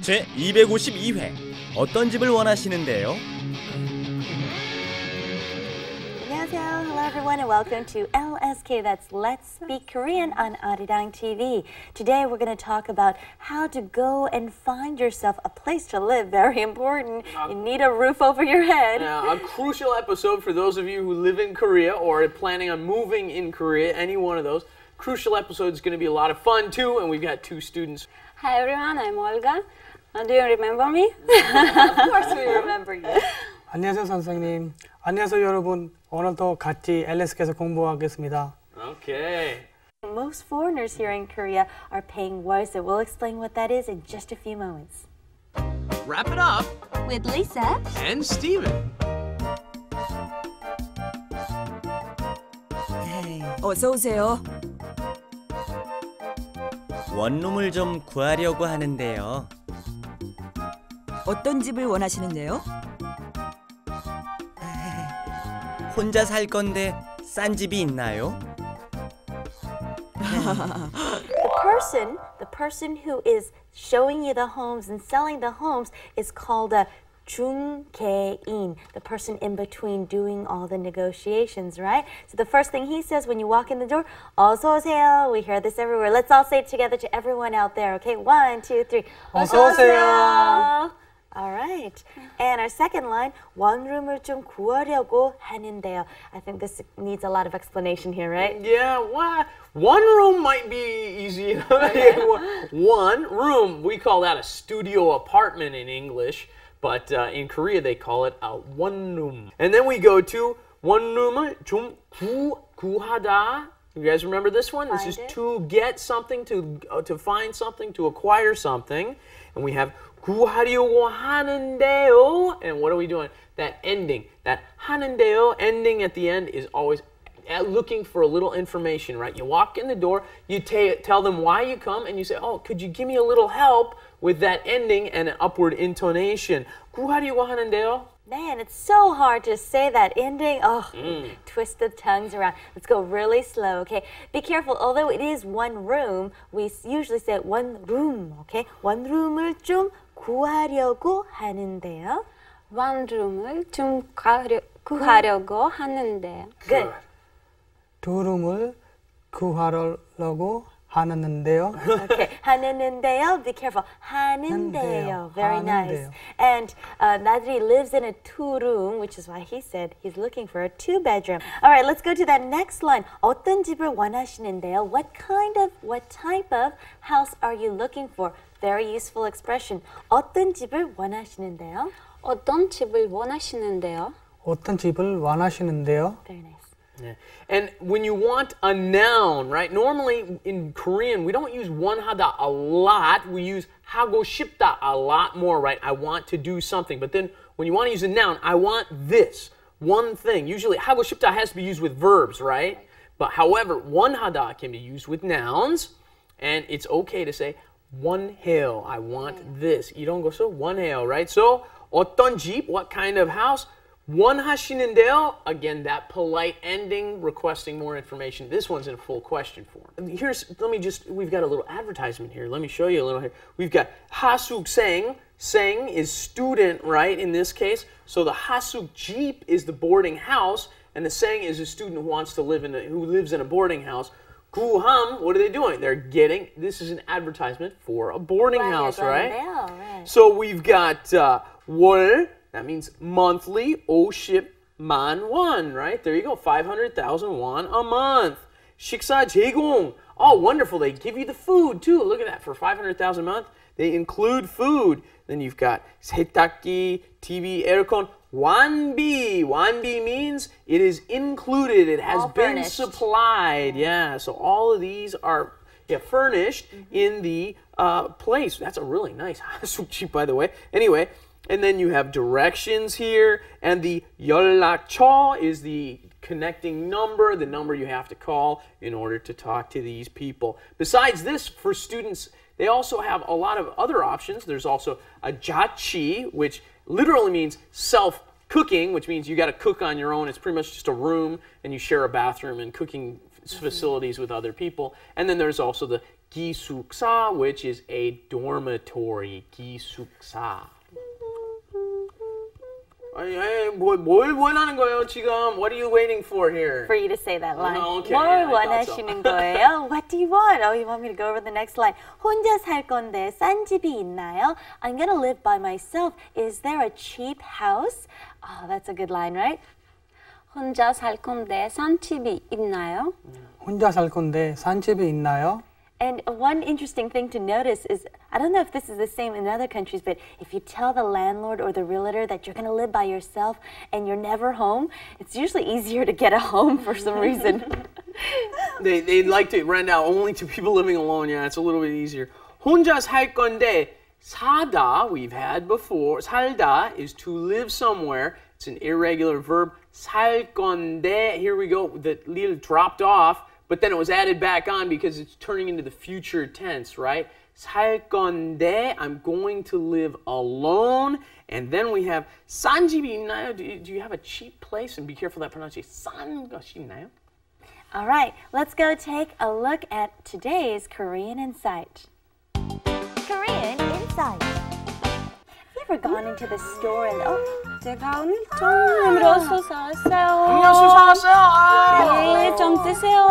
제 252회 어떤 집을 원하시는데요? 안녕하세요. Hello everyone and welcome to LSK, that's Let's Speak Korean on Arirang TV. Today we're going to talk about how to go and find yourself a place to live. Very important. You need a roof over your head. A crucial episode for those of you who live in Korea or are planning on moving in Korea, any one of those. Crucial episode is going to be a lot of fun too, and we've got two students. Hi everyone, I'm Olga. Do you remember me? Of course we remember you. 안녕하세요 선생님. 안녕하세요 여러분. 오늘도 같이 LSK에서 공부하겠습니다. Okay. Most foreigners here in Korea are paying 월세. We'll explain what that is in just a few moments. Wrap it up With Lisa. and Steven. 어서 오세요. 원룸을 좀 구하려고 하는데요. 어떤 집을 원하시는데요? 혼자 살 건데 싼 집이 있나요? The person who is showing you the homes and selling the homes is called a 중개인, the person in between doing all the negotiations, right? So the first thing he says when you walk in the door, 어서 오세요. We hear this everywhere. Let's all say it together to everyone out there, okay? 1, 2, 3. 어서 오세요. All right. And our second line, 원룸을 좀 구하려고 하는데요. I think this needs a lot of explanation here, right? Yeah, one room might be easy. One room, we call that a studio apartment in English, but in Korea they call it a one room. And then we go to 원룸을 좀 구하다. You guys remember this one? This is to get something, to find something, to acquire something. And we have 구하려고 하는데요. And what are we doing? That ending, that 하는데요 ending at the end is always looking for a little information, right? You walk in the door, you tell them why you come, and you say, oh, could you give me a little help with that ending and an upward intonation? 구하려고 하는데요. Man, it's so hard to say that ending. Oh, twist the tongues around. Let's go really slow, okay? Be careful. Although it is one room, we usually say one room, okay? one room을 좀 구하려고 하는데요. One room을 좀 구하려고 하는데요. Good. 두 룸을 구하려고 하는데요. Okay, 하는데요. Be careful. 하는데요. Very nice. 하는데요. And Nadri lives in a two-room, which is why he said he's looking for a two-bedroom. All right, let's go to that next line. 어떤 집을 원하시는데요? What type of house are you looking for? Very useful expression. 어떤 집을 원하시는데요? 어떤 집을 원하시는데요? 어떤 집을 원하시는데요? Very nice. Yeah. And when you want a noun, right? Normally in Korean, we don't use 원하다 a lot. We use 하고 싶다 a lot more, right? I want to do something. But then when you want to use a noun, I want this, one thing. Usually 하고 싶다 has to be used with verbs, right? But however, 원하다 can be used with nouns. And it's okay to say 원해요. I want this. You don't go so 원해요, right? So 어떤 집, what kind of house? 원하시는데요. Again, that polite ending, requesting more information. This one's in full question form. We've got a little advertisement here. Let me show you a little here. We've got 하숙생. Seng is student, right, in this case. So the 하숙 집 is the boarding house, and the seng is a student who lives in a boarding house. 구함, what are they doing? This is an advertisement for a boarding house, right? Right? So we've got 월, that means monthly, 50만 won, right? There you go, 500,000 won a month. 식사 제공, oh, wonderful, they give you the food too. Look at that, for 500,000 a month, they include food. Then you've got 세탁기, TV, aircon, 완비. 완비 means it is included, it has been furnished. Supplied. Yeah, so all of these are furnished in the place. That's a really nice 하숙집, by the way. Anyway, and then you have directions here, and the 연락처 is the connecting number, the number you have to call in order to talk to these people. Besides this, for students, they also have a lot of other options. There's also a 자취, which literally means self-cooking, which means you got to cook on your own. It's pretty much just a room, and you share a bathroom and cooking facilities with other people. And then there's also the 기숙사, which is a dormitory. 기숙사. 뭘 원하는 거예요 지금? What are you waiting for here? For you to say that line. Okay, 뭘 yeah, I thought so. 원하시는 거예요? What do you want? Oh, you want me to go over the next line. 혼자 살 건데 싼 집이 있나요? I'm gonna live by myself. Is there a cheap house? Oh, that's a good line, right? 혼자 살 건데 싼 집이 있나요? 혼자 살 건데 싼 집이 있나요? And one interesting thing to notice is, I don't know if this is the same in other countries, but if you tell the landlord or the realtor that you're going to live by yourself and you're never home, it's usually easier to get a home for some reason. They like to rent out only to people living alone. Yeah, it's a little bit easier. 혼자 살 건데 사다 we've had before. 살다 is to live somewhere. It's an irregular verb. 살 건데, here we go. The 릴 dropped off. But then it was added back on because it's turning into the future tense, right? 살 건데, I'm going to live alone. And then we have 싼 집이 있나요? Do you have a cheap place? And be careful that pronunciation. 싼 것이 있나요? All right, let's go take a look at today's Korean Insight. Korean Insight. Have you ever gone into the store and 제가 오늘 좀 힘들어서 사왔어요. 음료수 사왔어요. 네, 좀 드세요.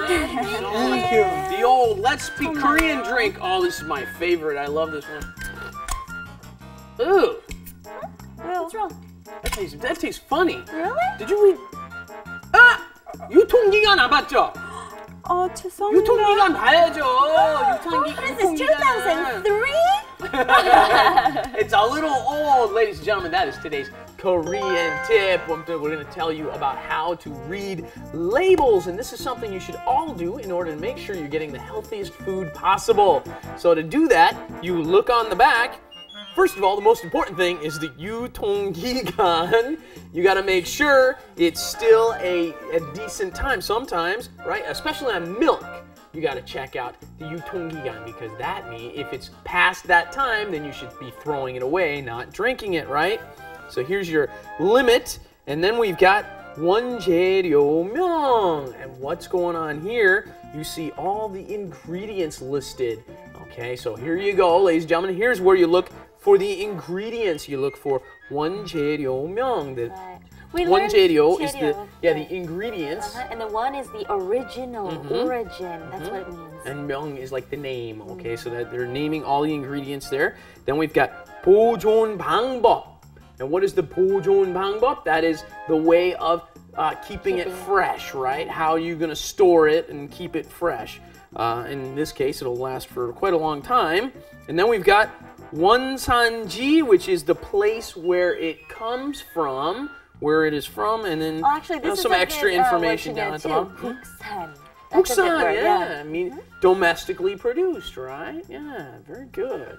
Thank you. The old Let's Speak Korean drink. Oh, this is my favorite. I love this one. Ooh. what's wrong? That tastes funny. Really? Did you read? 아! 유통기간 안 봤죠? 죄송합니다. 유통기간 봐야죠. What is this, 2003? It's a little old, ladies and gentlemen. That is today's Korean tip. We're going to tell you about how to read labels, and this is something you should all do in order to make sure you're getting the healthiest food possible. So to do that, you look on the back. First of all, the most important thing is the 유통기간. You got to make sure it's still a decent time. Sometimes, right, especially on milk, you got to check out the 유통기간 because that means if it's past that time, then you should be throwing it away, not drinking it, right? So here's your limit, and then we've got 원재료명. And what's going on here? You see all the ingredients listed. Okay, so here you go, ladies and gentlemen. Here's where you look for the ingredients. You look for 원재료명. The 원재료 is the ingredients. And the one is the original origin. That's what it means. And 명 is like the name. Okay, so that they're naming all the ingredients there. Then we've got 보존 방법. And what is the 보존 방법? That is the way of keeping it fresh, right? How are you going to store it and keep it fresh? In this case, it'll last for quite a long time. And then we've got 원산지, which is the place where it comes from, where it is from, and then some extra information down at the bottom. 국산. 국산, yeah. I mean, domestically produced, right? Yeah, very good.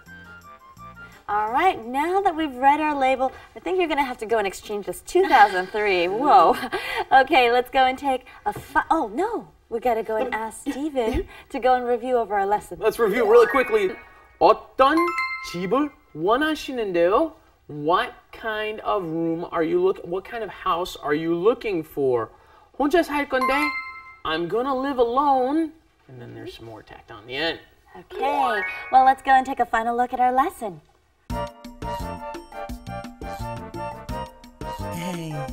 All right, now that we've read our label, I think you're going to have to go and exchange this 2003. Whoa. Okay, let's go and take a oh, no. We got to go and ask Steven to go and review over our lesson. Let's review really quickly. 어떤 집을 원하시는데요? What kind of room are you what kind of house are you looking for? 혼자 살 건데, I'm gonna live alone. And then there's some more tacked on the end. Okay, well, let's go and take a final look at our lesson.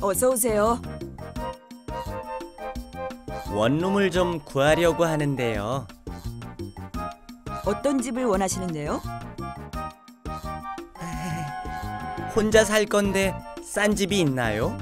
어서 오세요. 원룸을 좀 구하려고 하는데요. 어떤 집을 원하시는데요? 혼자 살 건데 싼 집이 있나요?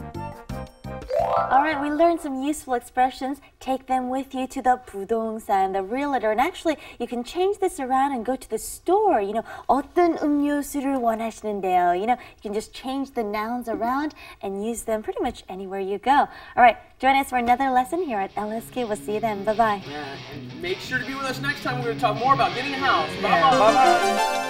All right, we learned some useful expressions. Take them with you to the 부동산, the realtor. And actually, you can change this around and go to the store. You know, 어떤 음료수를 원하시는데요? You know, you can just change the nouns around and use them pretty much anywhere you go. All right, join us for another lesson here at LSK. We'll see you then. Bye-bye. Yeah, and make sure to be with us next time. We're going to talk more about getting a house. Bye-bye.